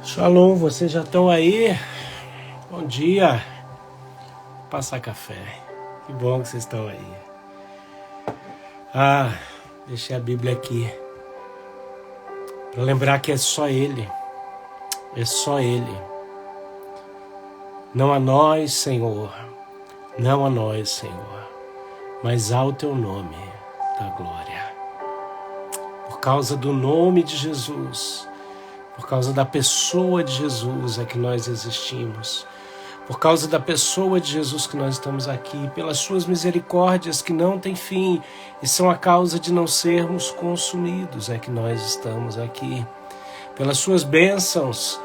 Shalom, vocês já estão aí? Bom dia. Vou passar café. Que bom que vocês estão aí. Deixei a Bíblia aqui para lembrar que é só Ele. É só Ele. Não a nós, Senhor. Não a nós, Senhor. Mas ao Teu nome da glória. Por causa do nome de Jesus. Por causa da pessoa de Jesus é que nós existimos. Por causa da pessoa de Jesus que nós estamos aqui. Pelas suas misericórdias que não têm fim e são a causa de não sermos consumidos é que nós estamos aqui. Pelas suas bênçãos,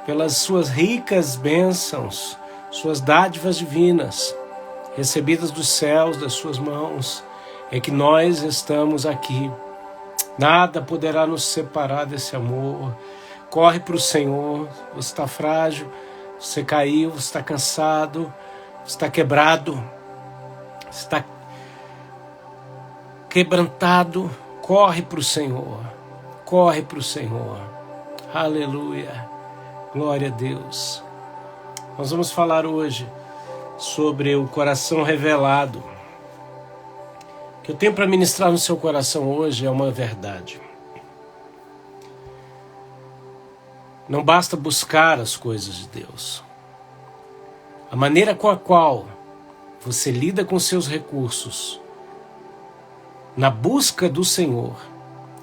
pelas suas ricas bênçãos, suas dádivas divinas, recebidas dos céus, das suas mãos, é que nós estamos aqui. Nada poderá nos separar desse amor. Corre para o Senhor, você está frágil, você caiu, você está cansado, você está quebrado, você está quebrantado, corre para o Senhor, corre para o Senhor, aleluia, glória a Deus. Nós vamos falar hoje sobre o coração revelado. O que eu tenho para ministrar no seu coração hoje é uma verdade. Não basta buscar as coisas de Deus. A maneira com a qual você lida com seus recursos, na busca do Senhor,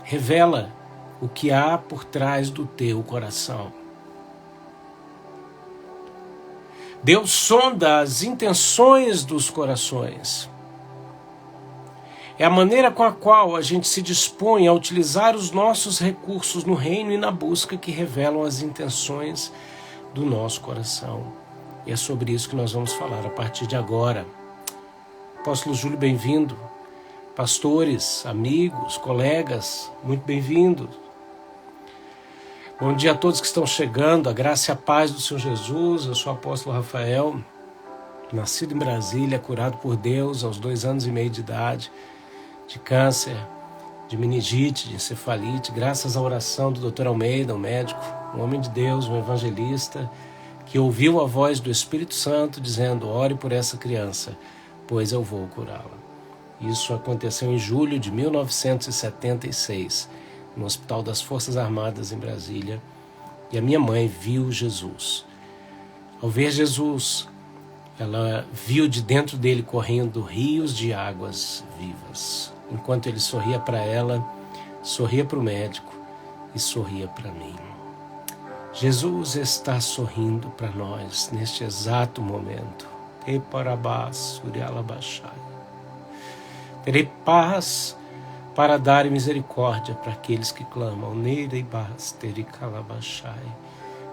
revela o que há por trás do teu coração. Deus sonda as intenções dos corações. É a maneira com a qual a gente se dispõe a utilizar os nossos recursos no reino e na busca que revelam as intenções do nosso coração. E é sobre isso que nós vamos falar a partir de agora. Apóstolo Júlio, bem-vindo. Pastores, amigos, colegas, muito bem-vindos. Bom dia a todos que estão chegando. A graça e a paz do Senhor Jesus. Eu sou o apóstolo Rafael, nascido em Brasília, curado por Deus aos 2 anos e meio de idade, de câncer, de meningite, de encefalite, graças à oração do Dr. Almeida, um médico, um homem de Deus, um evangelista, que ouviu a voz do Espírito Santo dizendo: ore por essa criança, pois eu vou curá-la. Isso aconteceu em julho de 1976, no Hospital das Forças Armadas em Brasília, e a minha mãe viu Jesus. Ao ver Jesus, ela viu de dentro dele correndo rios de águas vivas. Enquanto ele sorria para ela, sorria para o médico e sorria para mim. Jesus está sorrindo para nós neste exato momento. Terei paz para dar misericórdia para aqueles que clamam.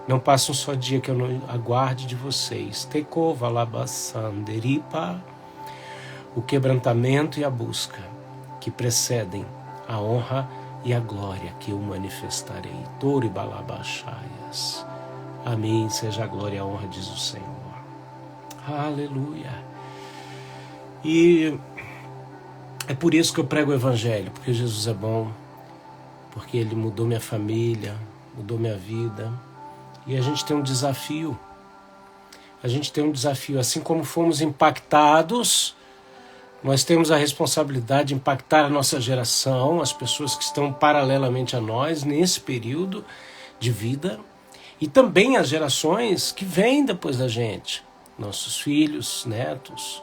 Não passa um só dia que eu não aguarde de vocês. O quebrantamento e a busca que precedem a honra e a glória que eu manifestarei. A mim seja a glória e a honra, diz o Senhor. Aleluia. E é por isso que eu prego o Evangelho, porque Jesus é bom, porque Ele mudou minha família, mudou minha vida. E a gente tem um desafio. A gente tem um desafio. Assim como fomos impactados, nós temos a responsabilidade de impactar a nossa geração, as pessoas que estão paralelamente a nós nesse período de vida, e também as gerações que vêm depois da gente, nossos filhos, netos.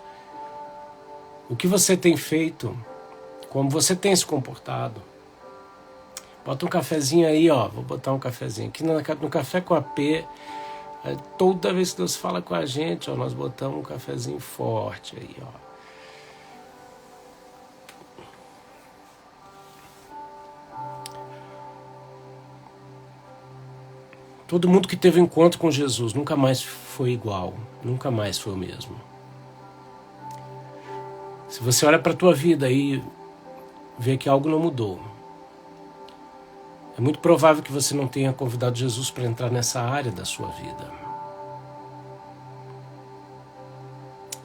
O que você tem feito? Como você tem se comportado? Bota um cafezinho aí, ó. Vou botar um cafezinho aqui no Café com a P. Toda vez que Deus fala com a gente, ó, nós botamos um cafezinho forte aí, ó. Todo mundo que teve um encontro com Jesus nunca mais foi igual, nunca mais foi o mesmo. Se você olha para a tua vida e vê que algo não mudou, é muito provável que você não tenha convidado Jesus para entrar nessa área da sua vida.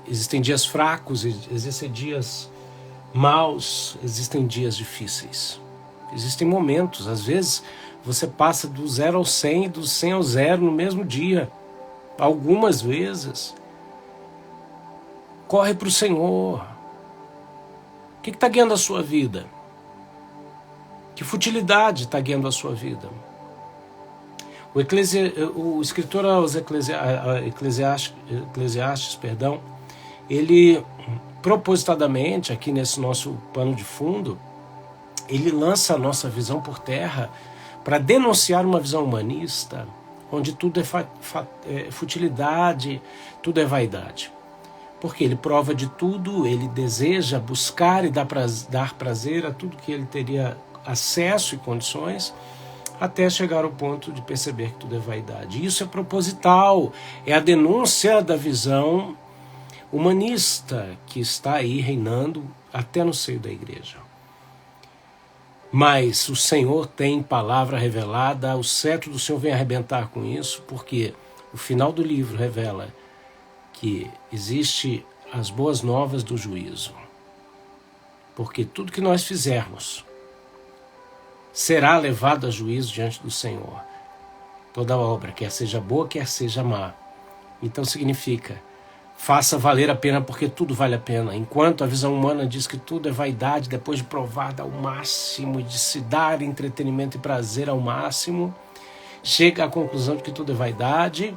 Existem dias fracos, existem dias maus, existem dias difíceis. Existem momentos, às vezes Você passa do 0 ao 100, do 100 ao 0 no mesmo dia, algumas vezes. Corre para o Senhor. O que está guiando a sua vida? Que futilidade está guiando a sua vida? O escritor aos Eclesiastes, ele propositadamente, aqui nesse nosso pano de fundo, ele lança a nossa visão por terra para denunciar uma visão humanista, onde tudo é futilidade, tudo é vaidade. Porque ele prova de tudo, ele deseja buscar e dar prazer a tudo que ele teria acesso e condições, até chegar ao ponto de perceber que tudo é vaidade. Isso é proposital, é a denúncia da visão humanista que está aí reinando até no seio da igreja. Mas o Senhor tem palavra revelada, o cetro do Senhor vem arrebentar com isso, porque o final do livro revela que existe as boas novas do juízo. Porque tudo que nós fizermos será levado a juízo diante do Senhor. Toda obra, quer seja boa, quer seja má. Então significa, faça valer a pena, porque tudo vale a pena. Enquanto a visão humana diz que tudo é vaidade, depois de provada ao máximo, de se dar entretenimento e prazer ao máximo, chega à conclusão de que tudo é vaidade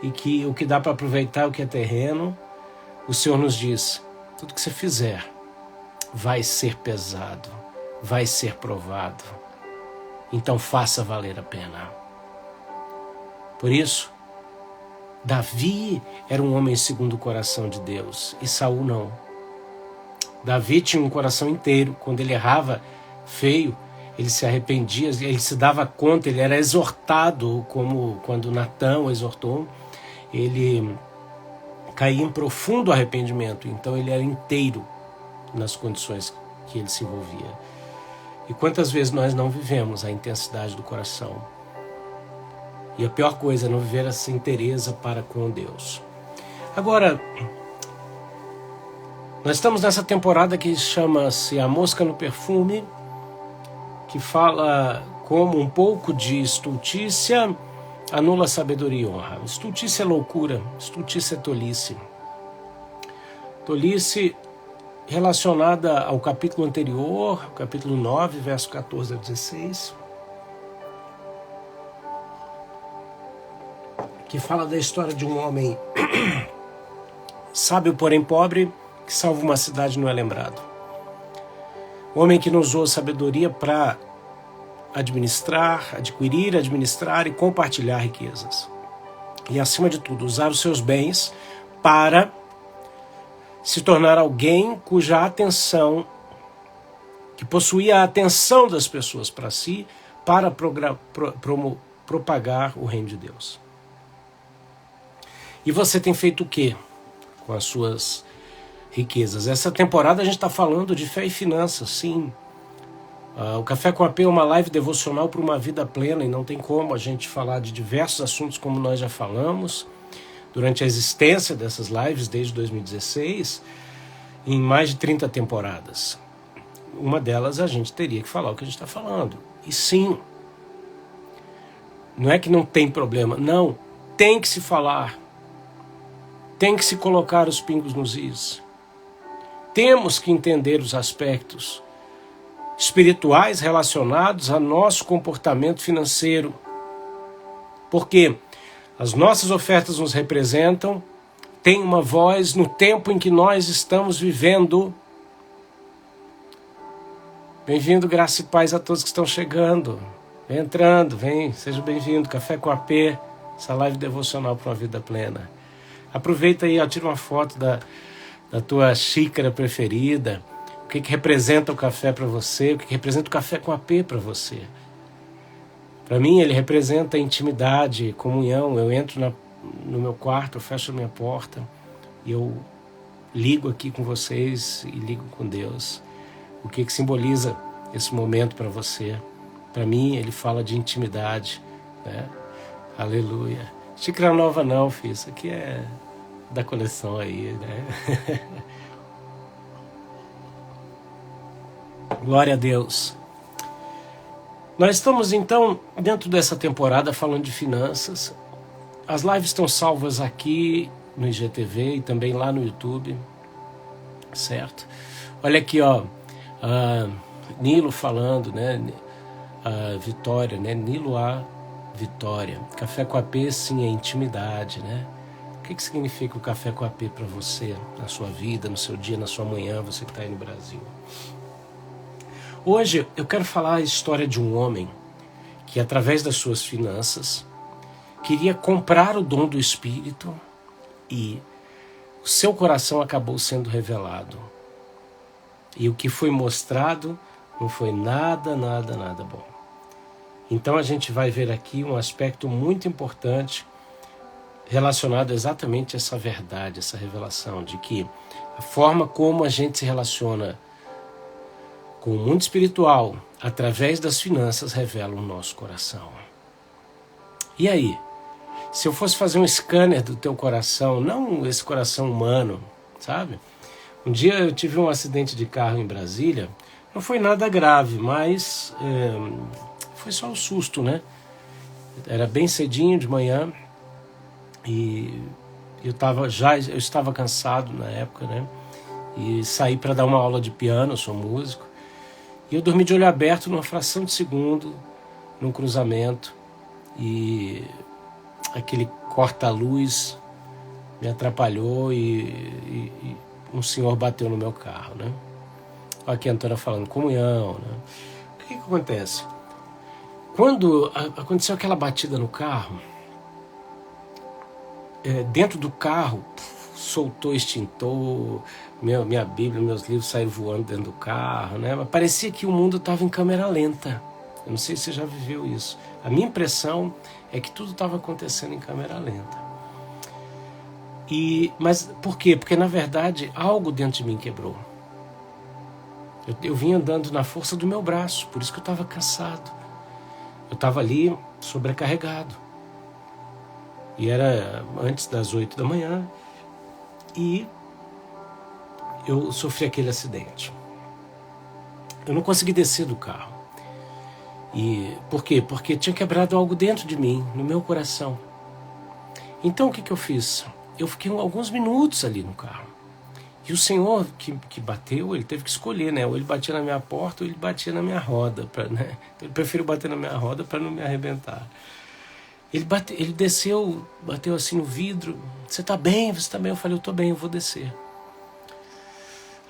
e que o que dá para aproveitar é o que é terreno. O Senhor nos diz, tudo que você fizer vai ser pesado, vai ser provado. Então faça valer a pena. Por isso, Davi era um homem segundo o coração de Deus e Saul não. Davi tinha um coração inteiro. Quando ele errava feio, ele se arrependia, ele se dava conta, ele era exortado, como quando Natã o exortou, ele caía em profundo arrependimento. Então ele era inteiro nas condições que ele se envolvia. E quantas vezes nós não vivemos a intensidade do coração? E a pior coisa é não viver essa inteireza para com Deus. Agora, nós estamos nessa temporada que chama-se A Mosca no Perfume, que fala como um pouco de estultícia anula sabedoria e honra. Estultícia é loucura, estultícia é tolice. Tolice relacionada ao capítulo anterior, capítulo 9, verso 14 a 16, que fala da história de um homem sábio, porém pobre, que salva uma cidade e não é lembrado. Um homem que não usou sabedoria para adquirir, administrar e compartilhar riquezas. E, acima de tudo, usar os seus bens para se tornar alguém cuja atenção, que possuía a atenção das pessoas para si, para propagar o reino de Deus. E você tem feito o quê com as suas riquezas? Essa temporada a gente está falando de fé e finanças, sim. O Café com AP é uma live devocional para uma vida plena e não tem como a gente falar de diversos assuntos como nós já falamos durante a existência dessas lives desde 2016, em mais de 30 temporadas. Uma delas a gente teria que falar o que a gente está falando. E sim, não é que não tem problema, não, tem que se falar, tem que se colocar os pingos nos is. Temos que entender os aspectos espirituais relacionados a nosso comportamento financeiro, porque as nossas ofertas nos representam, têm uma voz no tempo em que nós estamos vivendo. Bem-vindo, graça e paz a todos que estão chegando. Vem entrando, vem, seja bem-vindo. Café com AP, essa live devocional para uma vida plena. Aproveita aí, ó, tira uma foto da tua xícara preferida. O que representa o café para você? O que representa o Café com AP para você? Para mim, ele representa intimidade, comunhão. Eu entro no meu quarto, eu fecho a minha porta e eu ligo aqui com vocês e ligo com Deus. O que simboliza esse momento para você? Para mim, ele fala de intimidade, né? Aleluia. Xícara nova não, filho. Isso aqui é da coleção aí, né? Glória a Deus. Nós estamos então dentro dessa temporada falando de finanças. As lives estão salvas aqui no IGTV e também lá no YouTube, certo? Olha aqui, ó, Nilo falando, né? Vitória, né? Nilo A. Vitória. Café com AP, sim, é intimidade, né? O que significa o café com AP para você, na sua vida, no seu dia, na sua manhã, você que está aí no Brasil? Hoje eu quero falar a história de um homem que, através das suas finanças, queria comprar o dom do Espírito e o seu coração acabou sendo revelado. E o que foi mostrado não foi nada bom. Então a gente vai ver aqui um aspecto muito importante relacionado exatamente a essa verdade, essa revelação de que a forma como a gente se relaciona com o mundo espiritual através das finanças revela o nosso coração. E aí? Se eu fosse fazer um scanner do teu coração, não esse coração humano, sabe? Um dia eu tive um acidente de carro em Brasília, não foi nada grave, mas foi só um susto, né? Era bem cedinho de manhã e eu estava cansado na época, né? E saí para dar uma aula de piano, eu sou músico, e eu dormi de olho aberto numa fração de segundo, num cruzamento, e aquele corta-luz me atrapalhou e um senhor bateu no meu carro, né? Olha aqui a Antônia falando, comunhão, né? O que acontece? Quando aconteceu aquela batida no carro, dentro do carro, soltou extintor, minha Bíblia, meus livros saíram voando dentro do carro, né? Mas parecia que o mundo estava em câmera lenta. Eu não sei se você já viveu isso. A minha impressão é que tudo estava acontecendo em câmera lenta. Mas por quê? Porque, na verdade, algo dentro de mim quebrou. Eu vim andando na força do meu braço, por isso que eu estava cansado. Eu estava ali sobrecarregado. E era antes das 8 da manhã. E eu sofri aquele acidente. Eu não consegui descer do carro. E por quê? Porque tinha quebrado algo dentro de mim, no meu coração. Então o que eu fiz? Eu fiquei alguns minutos ali no carro. E o senhor que bateu, ele teve que escolher, né? Ou ele batia na minha porta ou ele batia na minha roda, né? Ele preferiu bater na minha roda para não me arrebentar. Ele desceu, bateu assim no vidro. Você tá bem? Você tá bem? Eu falei, eu tô bem, eu vou descer.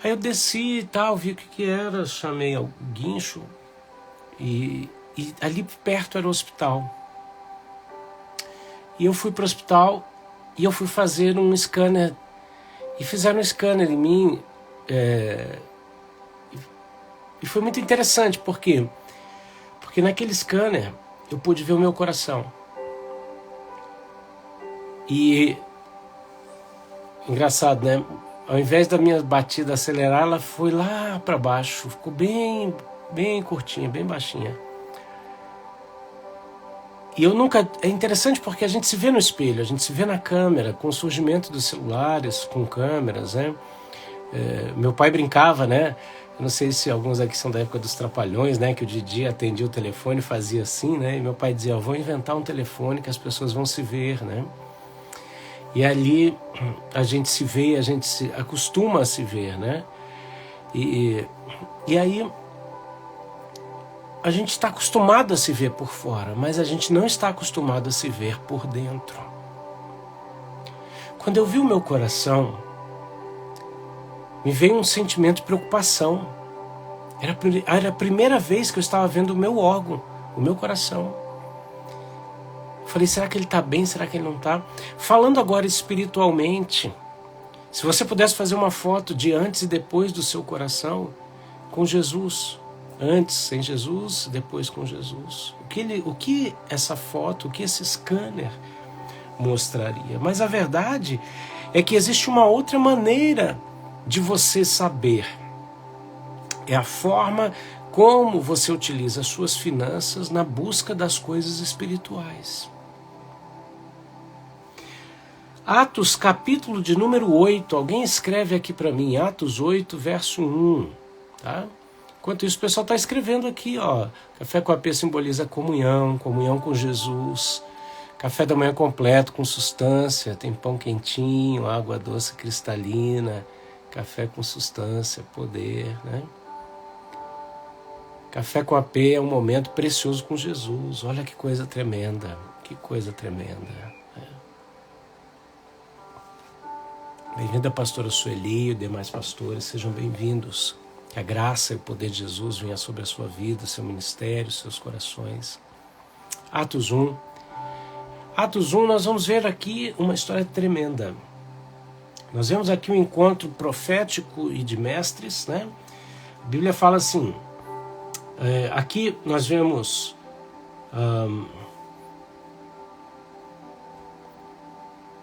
Aí eu desci e tal, vi o que era, chamei o guincho e ali perto era o hospital. E eu fui pro hospital e eu fui fazer um scanner. E fizeram um scanner em mim. E foi muito interessante, por quê? Porque naquele scanner eu pude ver o meu coração. E engraçado, né? Ao invés da minha batida acelerar, ela foi lá para baixo, ficou bem curtinha, bem baixinha. E é interessante porque a gente se vê no espelho, a gente se vê na câmera, com o surgimento dos celulares, com câmeras, né? Meu pai brincava, né? Eu não sei se alguns aqui são da época dos Trapalhões, né? Que o Didi atendia o telefone e fazia assim, né? E meu pai dizia, eu vou inventar um telefone que as pessoas vão se ver, né? E ali a gente se vê, a gente se acostuma a se ver, né? E aí a gente está acostumado a se ver por fora, mas a gente não está acostumado a se ver por dentro. Quando eu vi o meu coração, me veio um sentimento de preocupação. Era a primeira vez que eu estava vendo o meu órgão, o meu coração. Falei, será que ele está bem? Será que ele não está? Falando agora espiritualmente, se você pudesse fazer uma foto de antes e depois do seu coração com Jesus, antes sem Jesus, depois com Jesus, o que essa foto, o que esse scanner mostraria? Mas a verdade é que existe uma outra maneira de você saber. É a forma como você utiliza as suas finanças na busca das coisas espirituais. Atos, capítulo de número 8. Alguém escreve aqui para mim, Atos 8, verso 1. Tá? Enquanto isso, o pessoal está escrevendo aqui, ó. Café com AP simboliza comunhão, comunhão com Jesus. Café da manhã completo, com substância. Tem pão quentinho, água doce cristalina. Café com substância, poder, né? Café com AP é um momento precioso com Jesus. Olha que coisa tremenda. Que coisa tremenda. Bem-vinda, pastora Sueli e demais pastores. Sejam bem-vindos. Que a graça e o poder de Jesus venha sobre a sua vida, seu ministério, seus corações. Atos 1. Atos 1, nós vamos ver aqui uma história tremenda. Nós vemos aqui um encontro profético e de mestres, né? A Bíblia fala assim, aqui nós vemos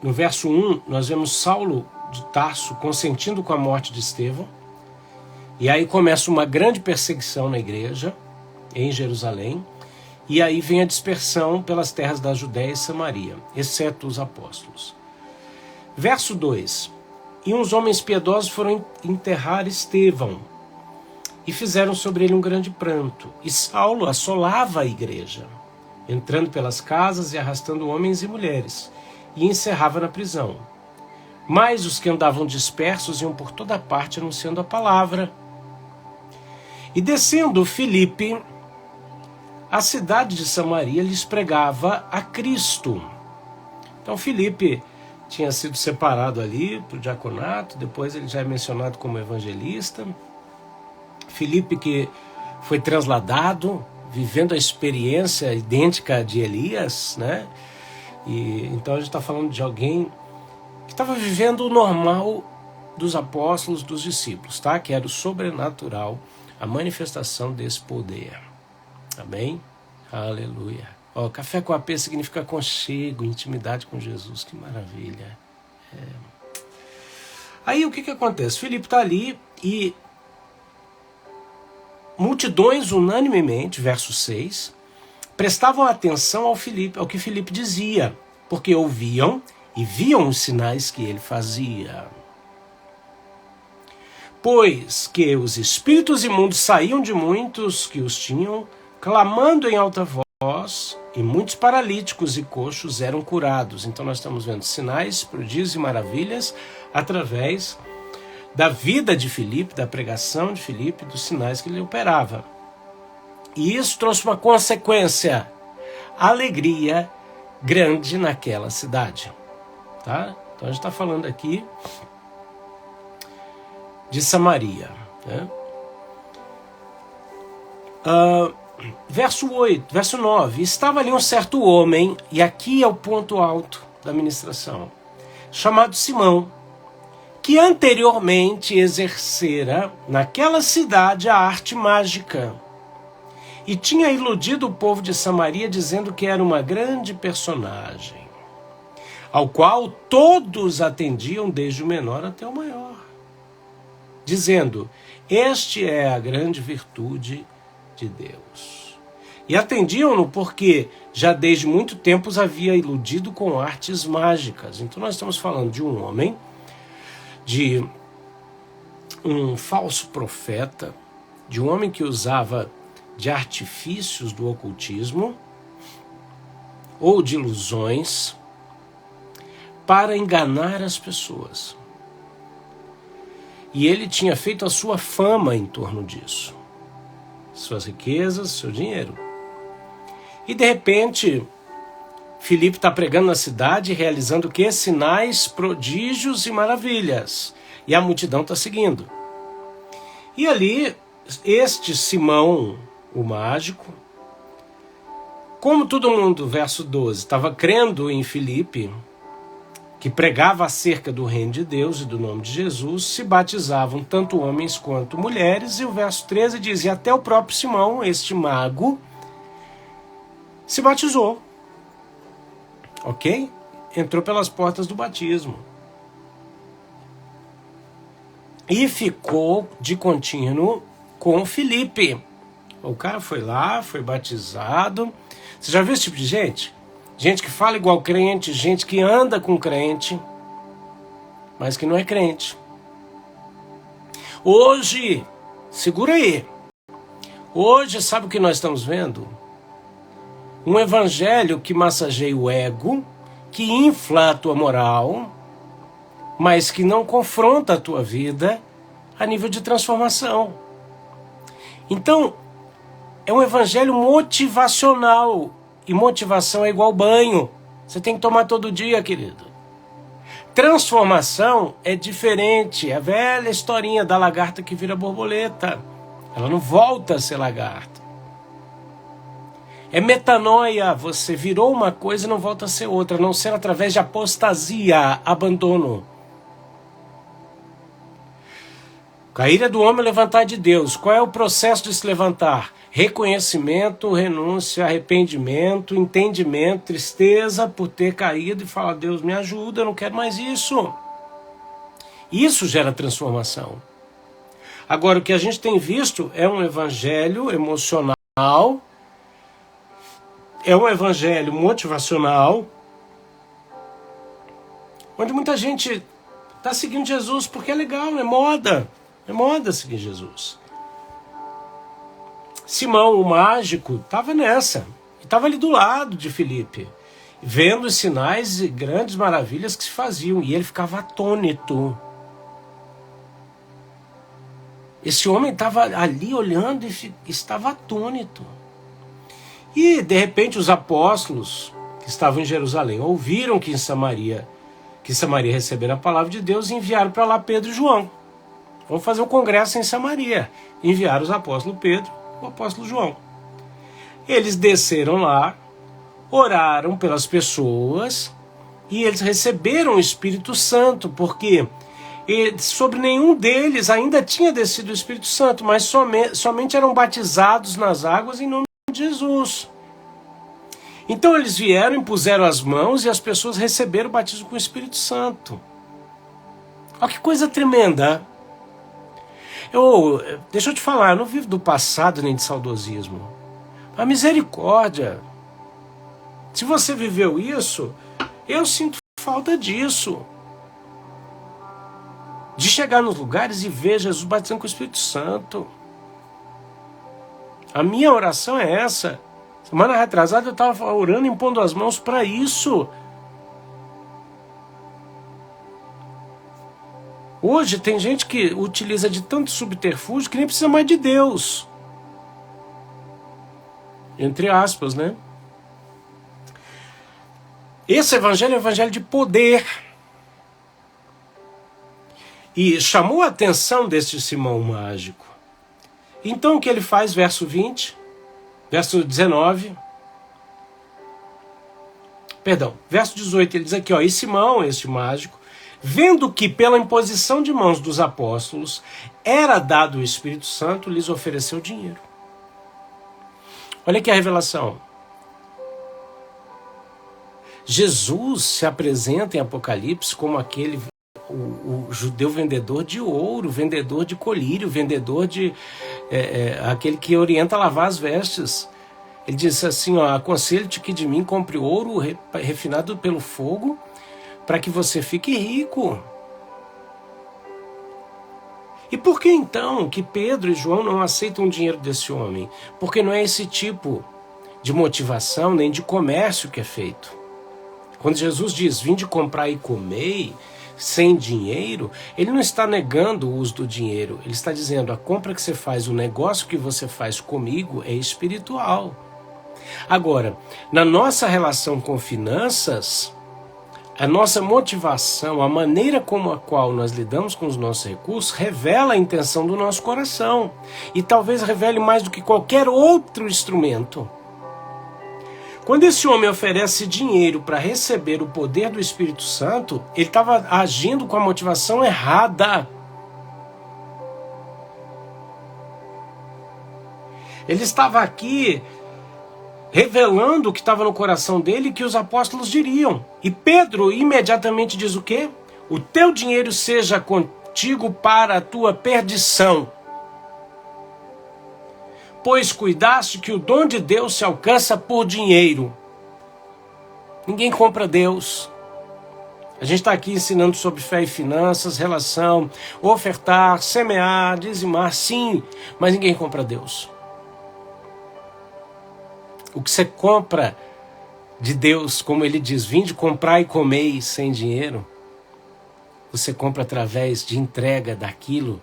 no verso 1, nós vemos Saulo de Tarso consentindo com a morte de Estevão. E aí começa uma grande perseguição na igreja, em Jerusalém, e aí vem a dispersão pelas terras da Judéia e Samaria, exceto os apóstolos. Verso 2: E uns homens piedosos foram enterrar Estevão, e fizeram sobre ele um grande pranto. E Saulo assolava a igreja, entrando pelas casas e arrastando homens e mulheres, e encerrava na prisão. Mas os que andavam dispersos iam por toda parte anunciando a palavra. E descendo Filipe, a cidade de Samaria lhes pregava a Cristo. Então Filipe tinha sido separado ali para o diaconato, depois ele já é mencionado como evangelista. Filipe que foi transladado, vivendo a experiência idêntica de Elias, né? E então a gente está falando de alguém que estava vivendo o normal dos apóstolos, dos discípulos, tá? Que era o sobrenatural, a manifestação desse poder. Amém? Aleluia. Ó, café com AP significa aconchego, intimidade com Jesus. Que maravilha. Aí o que acontece? Filipe está ali e multidões unanimemente, verso 6, prestavam atenção ao que Filipe dizia, porque ouviam e viam os sinais que ele fazia. Pois que os espíritos imundos saíam de muitos que os tinham, clamando em alta voz, e muitos paralíticos e coxos eram curados. Então nós estamos vendo sinais, prodígios e maravilhas através da vida de Filipe, da pregação de Filipe, dos sinais que ele operava. E isso trouxe uma consequência, alegria grande naquela cidade. Tá? Então a gente está falando aqui de Samaria. Né? Verso 9. Estava ali um certo homem, e aqui é o ponto alto da ministração, chamado Simão, que anteriormente exercera naquela cidade a arte mágica, e tinha iludido o povo de Samaria dizendo que era uma grande personagem, ao qual todos atendiam desde o menor até o maior, dizendo: este é a grande virtude de Deus. E atendiam-no porque já desde muito tempo os havia iludido com artes mágicas. Então nós estamos falando de um homem, de um falso profeta, de um homem que usava de artifícios do ocultismo ou de ilusões para enganar as pessoas. E ele tinha feito a sua fama em torno disso. Suas riquezas, seu dinheiro. E de repente, Filipe está pregando na cidade, realizando o quê? Sinais, prodígios e maravilhas. E a multidão está seguindo. E ali, este Simão, o mágico, como todo mundo, verso 12, estava crendo em Filipe, que pregava acerca do reino de Deus e do nome de Jesus, se batizavam tanto homens quanto mulheres. E o verso 13 diz: e até o próprio Simão, este mago, se batizou. Ok? Entrou pelas portas do batismo. E ficou de contínuo com Filipe. O cara foi lá, foi batizado. Você já viu esse tipo de gente? Gente que fala igual crente, gente que anda com crente, mas que não é crente. Hoje, segura aí, Hoje, sabe o que nós estamos vendo? Um evangelho que massageia o ego, que infla a tua moral, mas que não confronta a tua vida a nível de transformação. Então, é um evangelho motivacional. E motivação é igual banho. Você tem que tomar todo dia, querido. Transformação é diferente. É a velha historinha da lagarta que vira borboleta. Ela não volta a ser lagarta. É metanoia. Você virou uma coisa e não volta a ser outra, a não ser através de apostasia, abandono. Cair é do homem, levantar de Deus. Qual é o processo de se levantar? Reconhecimento, renúncia, arrependimento, entendimento, tristeza por ter caído e falar: Deus, me ajuda, eu não quero mais isso. Isso gera transformação. Agora, o que a gente tem visto é um evangelho emocional, é um evangelho motivacional, onde muita gente está seguindo Jesus porque é legal, é moda. É moda seguir Jesus. Simão, o mágico, estava nessa. Estava ali do lado de Filipe, vendo os sinais e grandes maravilhas que se faziam. E ele ficava atônito. Esse homem estava ali olhando e estava atônito. E, de repente, os apóstolos que estavam em Jerusalém ouviram que Samaria recebera a palavra de Deus e enviaram para lá Pedro e João. Vamos fazer um congresso em Samaria. Enviaram os apóstolos Pedro e o apóstolo João. Eles desceram lá, oraram pelas pessoas e eles receberam o Espírito Santo, porque sobre nenhum deles ainda tinha descido o Espírito Santo, mas somente eram batizados nas águas em nome de Jesus. Então eles vieram, impuseram as mãos e as pessoas receberam o batismo com o Espírito Santo. Olha que coisa tremenda. Deixa eu te falar, eu não vivo do passado nem de saudosismo. A misericórdia. Se você viveu isso, eu sinto falta disso. De chegar nos lugares e ver Jesus batizando com o Espírito Santo. A minha oração é essa. Semana retrasada eu estava orando, impondo as mãos para isso. Hoje tem gente que utiliza de tanto subterfúgio que nem precisa mais de Deus. Entre aspas, né? Esse evangelho é um evangelho de poder. E chamou a atenção deste Simão mágico. Então o que ele faz? Verso 20, verso 19. Perdão, verso 18, ele diz aqui, e Simão, este mágico, vendo que pela imposição de mãos dos apóstolos era dado o Espírito Santo, lhes ofereceu dinheiro. Olha aqui a revelação. Jesus se apresenta em Apocalipse como aquele, o judeu vendedor de ouro, vendedor de colírio, vendedor de... aquele que orienta a lavar as vestes. Ele diz assim, aconselho-te que de mim compre ouro refinado pelo fogo, para que você fique rico. E por que então que Pedro e João não aceitam o dinheiro desse homem? Porque não é esse tipo de motivação nem de comércio que é feito. Quando Jesus diz, vinde comprar e comei, sem dinheiro, ele não está negando o uso do dinheiro. Ele está dizendo, a compra que você faz, o negócio que você faz comigo é espiritual. Agora, na nossa relação com finanças, a nossa motivação, a maneira como a qual nós lidamos com os nossos recursos, revela a intenção do nosso coração. E talvez revele mais do que qualquer outro instrumento. Quando esse homem oferece dinheiro para receber o poder do Espírito Santo, ele estava agindo com a motivação errada. Ele estava aqui revelando o que estava no coração dele e que os apóstolos diriam. E Pedro imediatamente diz o quê? O teu dinheiro seja contigo para a tua perdição. Pois cuidaste que o dom de Deus se alcança por dinheiro. Ninguém compra Deus. A gente está aqui ensinando sobre fé e finanças, relação, ofertar, semear, dizimar, sim, mas ninguém compra Deus. O que você compra de Deus, como ele diz, vinde comprar e comer sem dinheiro, você compra através de entrega daquilo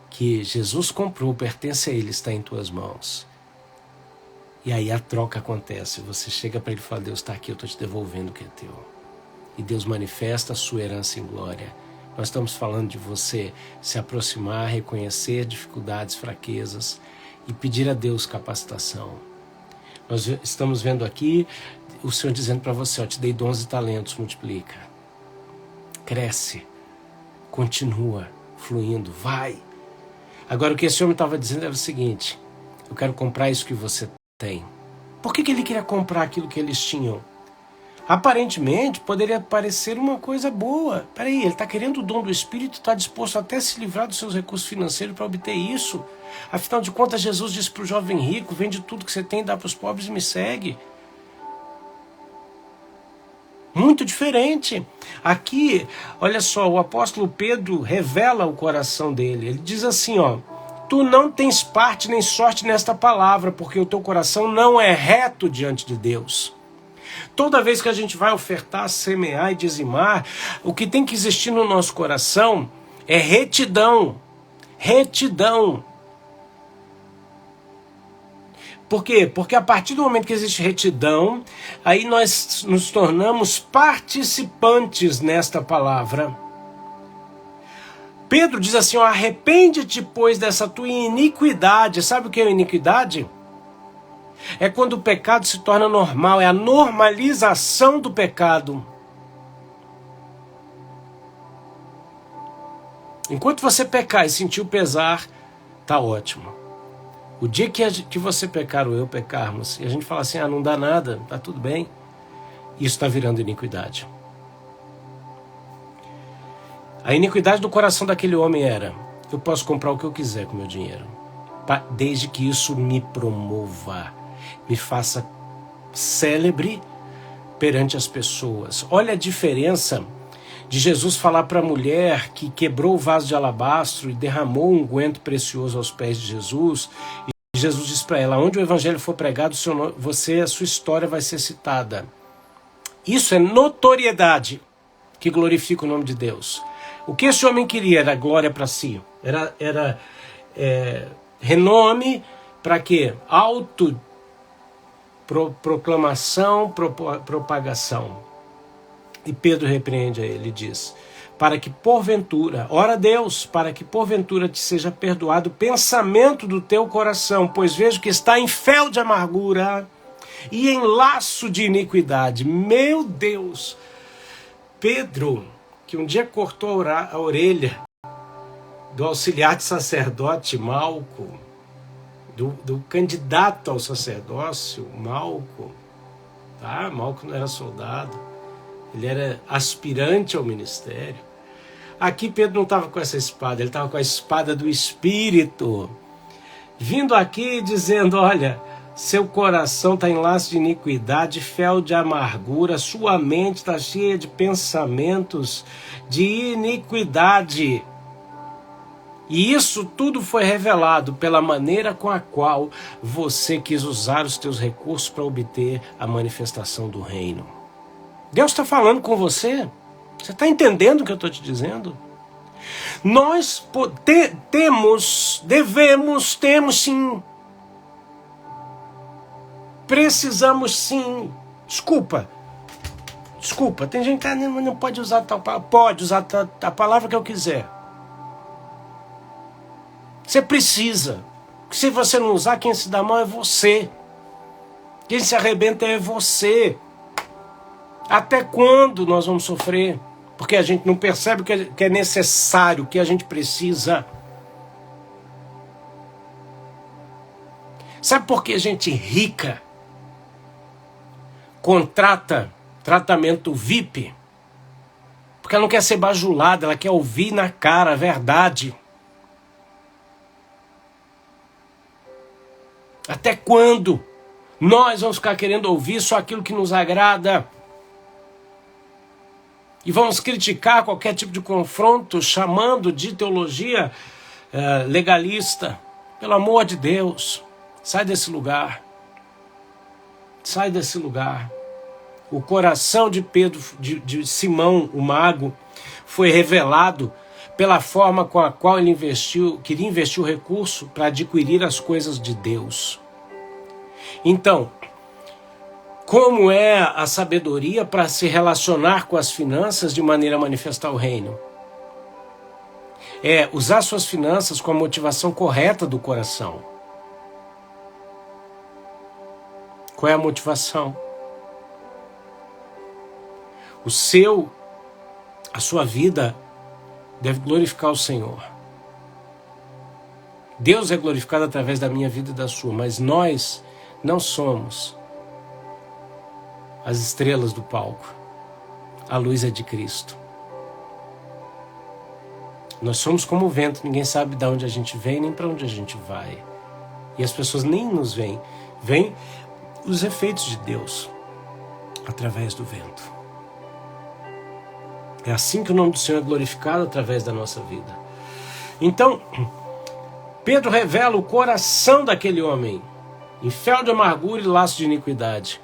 que Jesus comprou, pertence a ele, está em tuas mãos. E aí a troca acontece, você chega para ele e fala, Deus está aqui, eu estou te devolvendo o que é teu. E Deus manifesta a sua herança em glória. Nós estamos falando de você se aproximar, reconhecer dificuldades, fraquezas e pedir a Deus capacitação. Nós estamos vendo aqui o Senhor dizendo para você, ó, te dei dons e talentos, multiplica. Cresce, continua fluindo, vai. Agora o que esse homem estava dizendo era o seguinte, eu quero comprar isso que você tem. Por que ele queria comprar aquilo que eles tinham? Aparentemente, poderia parecer uma coisa boa. Peraí, ele está querendo o dom do Espírito, está disposto até a se livrar dos seus recursos financeiros para obter isso. Afinal de contas, Jesus disse para o jovem rico, vende tudo que você tem, dá para os pobres e me segue. Muito diferente. Aqui, olha só, o apóstolo Pedro revela o coração dele. Ele diz assim, ó, tu não tens parte nem sorte nesta palavra, porque o teu coração não é reto diante de Deus. Toda vez que a gente vai ofertar, semear e dizimar, o que tem que existir no nosso coração é retidão. Retidão. Por quê? Porque a partir do momento que existe retidão, aí nós nos tornamos participantes nesta palavra. Pedro diz assim, ó, arrepende-te, pois, dessa tua iniquidade. Sabe o que é iniquidade? É quando o pecado se torna normal, é a normalização do pecado. Enquanto você pecar e sentir o pesar, tá ótimo. O dia que você pecar ou eu pecarmos, e a gente fala assim, não dá nada, tá tudo bem, isso está virando iniquidade. A iniquidade do coração daquele homem era, eu posso comprar o que eu quiser com o meu dinheiro, desde que isso me promova, me faça célebre perante as pessoas. Olha a diferença de Jesus falar para a mulher que quebrou o vaso de alabastro e derramou um unguento precioso aos pés de Jesus. E Jesus disse para ela, onde o evangelho for pregado, a sua história vai ser citada. Isso é notoriedade que glorifica o nome de Deus. O que esse homem queria era glória para si. Era renome para quê? Proclamação, propagação. E Pedro repreende a ele e diz, para que porventura, ora a Deus, para que porventura te seja perdoado o pensamento do teu coração, pois vejo que está em fel de amargura e em laço de iniquidade. Meu Deus! Pedro, que um dia cortou a orelha do auxiliar de sacerdote Malco, do candidato ao sacerdócio, Malco, tá? Malco não era soldado, ele era aspirante ao ministério. Aqui Pedro não estava com essa espada, ele estava com a espada do Espírito, vindo aqui dizendo, olha, seu coração está em laço de iniquidade, fel de amargura, sua mente está cheia de pensamentos de iniquidade. E isso tudo foi revelado pela maneira com a qual você quis usar os teus recursos para obter a manifestação do reino. Deus está falando com você. Você está entendendo o que eu estou te dizendo? Nós temos sim. Precisamos sim. Desculpa, tem gente que não pode usar tal palavra. Pode usar a palavra que eu quiser. Você precisa. Se você não usar, quem se dá mal é você. Quem se arrebenta é você. Até quando nós vamos sofrer? Porque a gente não percebe o que é necessário, o que a gente precisa. Sabe por que a gente rica contrata tratamento VIP? Porque ela não quer ser bajulada, ela quer ouvir na cara a verdade. Até quando nós vamos ficar querendo ouvir só aquilo que nos agrada? E vamos criticar qualquer tipo de confronto, chamando de teologia legalista. Pelo amor de Deus, sai desse lugar. Sai desse lugar. O coração de Pedro, de Simão, o mago, foi revelado pela forma com a qual ele queria investir o recurso para adquirir as coisas de Deus. Então, como é a sabedoria para se relacionar com as finanças de maneira a manifestar o reino? É usar suas finanças com a motivação correta do coração. Qual é a motivação? A sua vida deve glorificar o Senhor. Deus é glorificado através da minha vida e da sua, mas nós não somos as estrelas do palco. A luz é de Cristo. Nós somos como o vento, ninguém sabe de onde a gente vem nem para onde a gente vai. E as pessoas nem nos veem. Vêm os efeitos de Deus através do vento. É assim que o nome do Senhor é glorificado através da nossa vida. Então, Pedro revela o coração daquele homem, em fel de amargura e laço de iniquidade,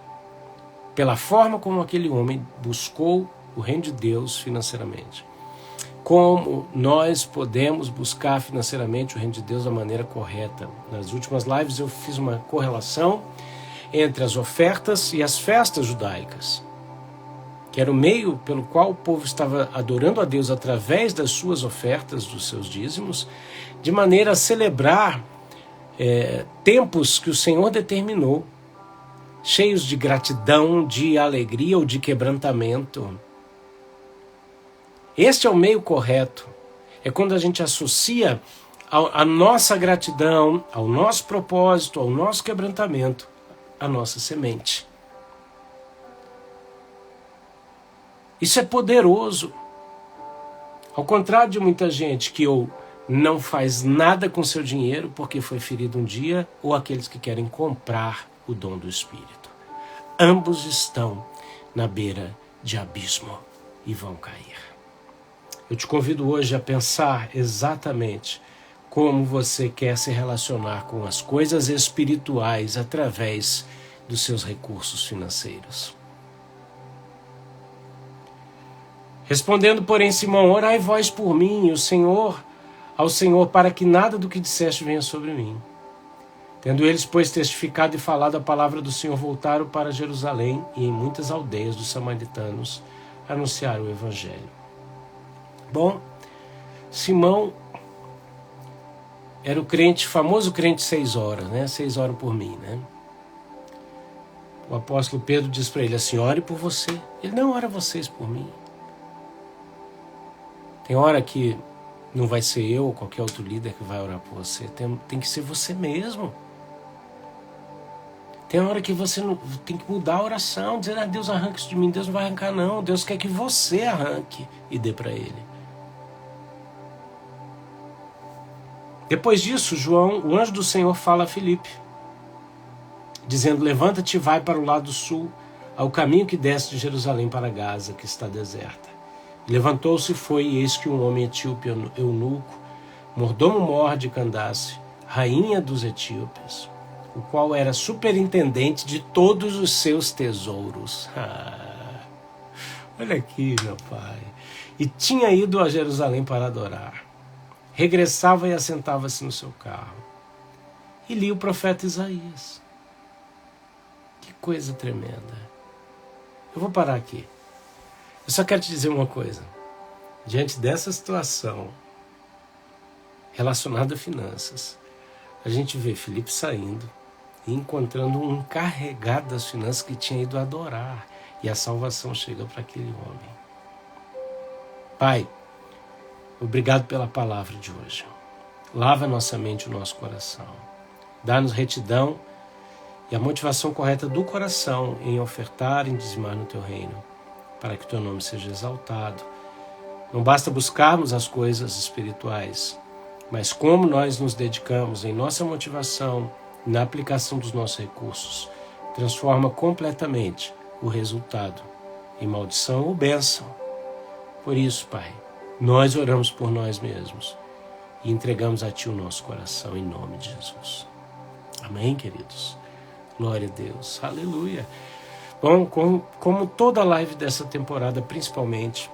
pela forma como aquele homem buscou o reino de Deus financeiramente. Como nós podemos buscar financeiramente o reino de Deus da maneira correta? Nas últimas lives eu fiz uma correlação entre as ofertas e as festas judaicas, que era o meio pelo qual o povo estava adorando a Deus através das suas ofertas, dos seus dízimos, de maneira a celebrar tempos que o Senhor determinou, cheios de gratidão, de alegria ou de quebrantamento. Este é o meio correto. É quando a gente associa a nossa gratidão, ao nosso propósito, ao nosso quebrantamento, a nossa semente. Isso é poderoso. Ao contrário de muita gente que ou não faz nada com seu dinheiro porque foi ferido um dia, ou aqueles que querem comprar o dom do Espírito. Ambos estão na beira de abismo e vão cair. Eu te convido hoje a pensar exatamente como você quer se relacionar com as coisas espirituais através dos seus recursos financeiros. Respondendo, porém, Simão, orai vós por mim, e ao Senhor, para que nada do que disseste venha sobre mim. Tendo eles, pois, testificado e falado a palavra do Senhor, voltaram para Jerusalém e em muitas aldeias dos samaritanos anunciaram o Evangelho. Bom, Simão era o famoso crente 6 horas, né? 6 horas por mim, né? O apóstolo Pedro diz para ele assim, ore por você. Ele não ora vocês por mim. Tem hora que não vai ser eu ou qualquer outro líder que vai orar por você. Tem que ser você mesmo. Tem hora que você tem que mudar a oração, dizer, Deus arranca isso de mim. Deus não vai arrancar não. Deus quer que você arranque e dê para ele. Depois disso, o anjo do Senhor fala a Filipe, dizendo, levanta-te e vai para o lado sul, ao caminho que desce de Jerusalém para Gaza, que está deserta. Levantou-se e foi, e eis que um homem etíope, eunuco, mordomo-mor de Candace, rainha dos etíopes, o qual era superintendente de todos os seus tesouros. Olha aqui, meu pai. E tinha ido a Jerusalém para adorar. Regressava e assentava-se no seu carro. E lia o profeta Isaías. Que coisa tremenda. Eu vou parar aqui. Eu só quero te dizer uma coisa. Diante dessa situação relacionada a finanças, a gente vê Filipe saindo e encontrando um encarregado das finanças que tinha ido adorar. E a salvação chega para aquele homem. Pai, obrigado pela palavra de hoje. Lava a nossa mente e o nosso coração. Dá-nos retidão e a motivação correta do coração em ofertar, em dizimar no teu reino, para que o teu nome seja exaltado. Não basta buscarmos as coisas espirituais, mas como nós nos dedicamos em nossa motivação, na aplicação dos nossos recursos, transforma completamente o resultado em maldição ou bênção. Por isso, Pai, nós oramos por nós mesmos e entregamos a Ti o nosso coração em nome de Jesus. Amém, queridos? Glória a Deus. Aleluia. Bom, como toda live dessa temporada, principalmente,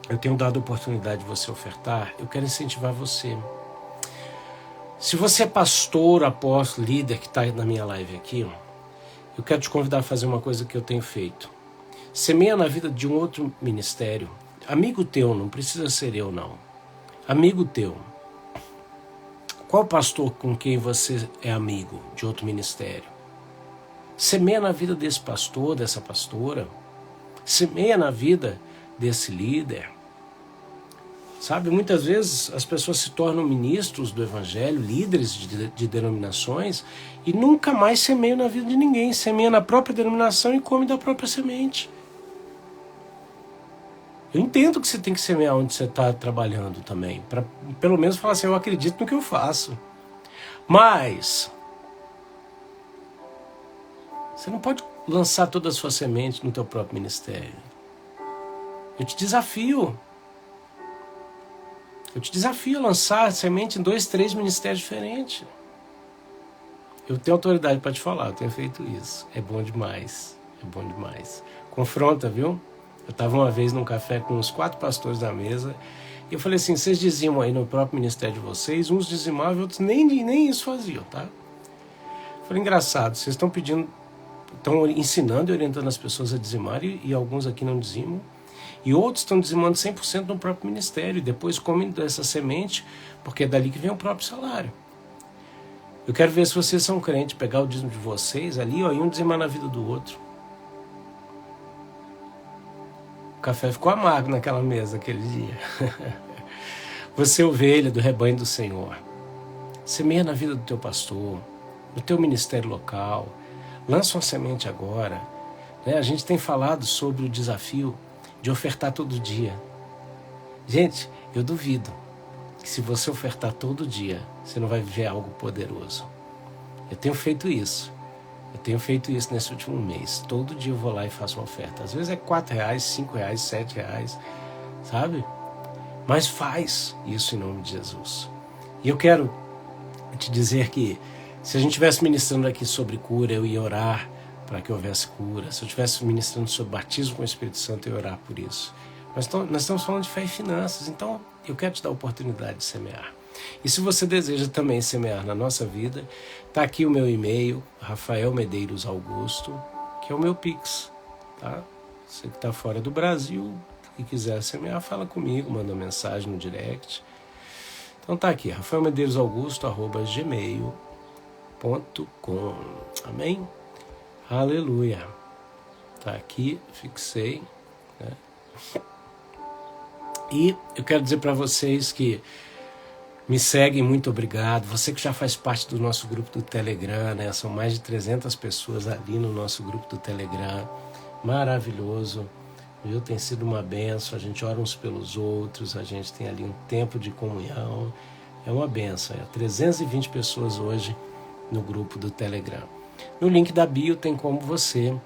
eu tenho dado a oportunidade de você ofertar, eu quero incentivar você. Se você é pastor, apóstolo, líder que está na minha live aqui, eu quero te convidar a fazer uma coisa que eu tenho feito. Semeia na vida de um outro ministério. Amigo teu, não precisa ser eu não. Amigo teu. Qual pastor com quem você é amigo de outro ministério? Semeia na vida desse pastor, dessa pastora. Semeia na vida desse líder. Sabe, muitas vezes as pessoas se tornam ministros do evangelho, líderes de denominações, e nunca mais semeiam na vida de ninguém. Semeia na própria denominação e come da própria semente. Eu entendo que você tem que semear onde você está trabalhando também, para pelo menos falar assim, eu acredito no que eu faço. Mas você não pode lançar toda a sua semente no teu próprio ministério. Eu te desafio a lançar semente em 2, 3 ministérios diferentes. Eu tenho autoridade para te falar, eu tenho feito isso. É bom demais, é bom demais. Confronta, viu? Eu estava uma vez num café com uns 4 pastores da mesa, e eu falei assim, vocês dizimam aí no próprio ministério de vocês, uns dizimavam, outros nem isso faziam, tá? Eu falei, engraçado, vocês estão ensinando e orientando as pessoas a dizimarem, e alguns aqui não dizimam, e outros estão dizimando 100% no próprio ministério, e depois comem dessa semente, porque é dali que vem o próprio salário. Eu quero ver se vocês são crentes, pegar o dízimo de vocês ali, ó, e um dizimar na vida do outro. O café ficou amargo naquela mesa aquele dia. Você é ovelha do rebanho do Senhor. Semeia na vida do teu pastor, no teu ministério local. Lança uma semente agora. A gente tem falado sobre o desafio de ofertar todo dia. Gente, eu duvido que se você ofertar todo dia, você não vai viver algo poderoso. Eu tenho feito isso. Nesse último mês. Todo dia eu vou lá e faço uma oferta. Às vezes é R$4, R$5, R$7, sabe? Mas faz isso em nome de Jesus. E eu quero te dizer que se a gente estivesse ministrando aqui sobre cura, eu ia orar para que houvesse cura. Se eu estivesse ministrando sobre batismo com o Espírito Santo, eu ia orar por isso. Mas nós estamos falando de fé e finanças, então eu quero te dar a oportunidade de semear. E se você deseja também semear na nossa vida, está aqui o meu e-mail, Rafael Medeiros Augusto, que é o meu Pix, tá? Você que está fora do Brasil e quiser semear, fala comigo, manda uma mensagem no direct. Então tá aqui, rafaelmedeirosaugusto@gmail.com. Amém? Aleluia. Tá aqui, fixei, né? E eu quero dizer para vocês que me seguem, muito obrigado. Você que já faz parte do nosso grupo do Telegram, né? São mais de 300 pessoas ali no nosso grupo do Telegram. Maravilhoso, viu? Tem sido uma bênção. A gente ora uns pelos outros, a gente tem ali um tempo de comunhão. É uma bênção. 320 pessoas hoje no grupo do Telegram. No link da bio tem como você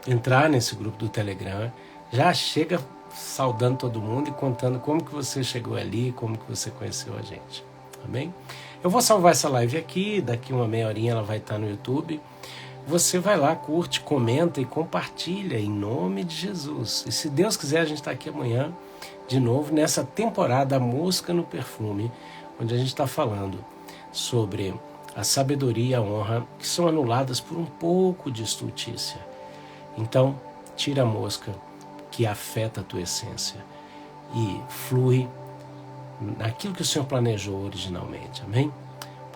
entrar nesse grupo do Telegram. Já chega saudando todo mundo e contando como que você chegou ali, como que você conheceu a gente. Amém? Eu vou salvar essa live aqui, daqui uma meia horinha ela vai estar no YouTube. Você vai lá, curte, comenta e compartilha em nome de Jesus. E se Deus quiser, a gente está aqui amanhã de novo nessa temporada A Mosca no Perfume, onde a gente está falando sobre a sabedoria e a honra que são anuladas por um pouco de estultícia. Então, tira a mosca que afeta a tua essência e flui naquilo que o Senhor planejou originalmente. Amém?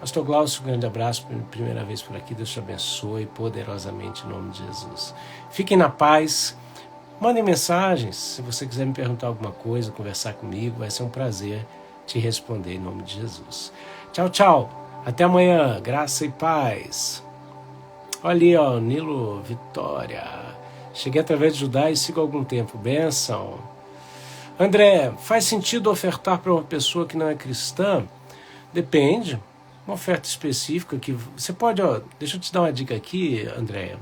Pastor Glaucio, um grande abraço, primeira vez por aqui, Deus te abençoe poderosamente em nome de Jesus. Fiquem na paz, mandem mensagens, se você quiser me perguntar alguma coisa, conversar comigo, vai ser um prazer te responder em nome de Jesus. Tchau, tchau, até amanhã, graça e paz. Olha ali, ó, Nilo Vitória. Cheguei através de Judá e sigo há algum tempo. Bênção. André, faz sentido ofertar para uma pessoa que não é cristã? Depende. Uma oferta específica que você pode, ó, deixa eu te dar uma dica aqui, André.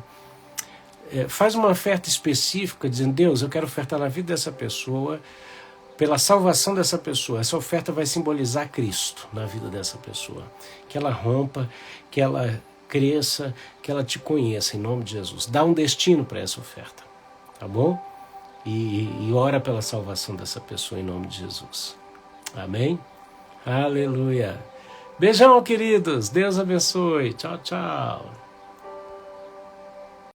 Faz uma oferta específica dizendo, Deus, eu quero ofertar na vida dessa pessoa, pela salvação dessa pessoa. Essa oferta vai simbolizar Cristo na vida dessa pessoa. Que ela rompa, que ela cresça, que ela te conheça, em nome de Jesus. Dá um destino para essa oferta, tá bom? E ora pela salvação dessa pessoa em nome de Jesus. Amém? Aleluia. Beijão, queridos. Deus abençoe. Tchau, tchau.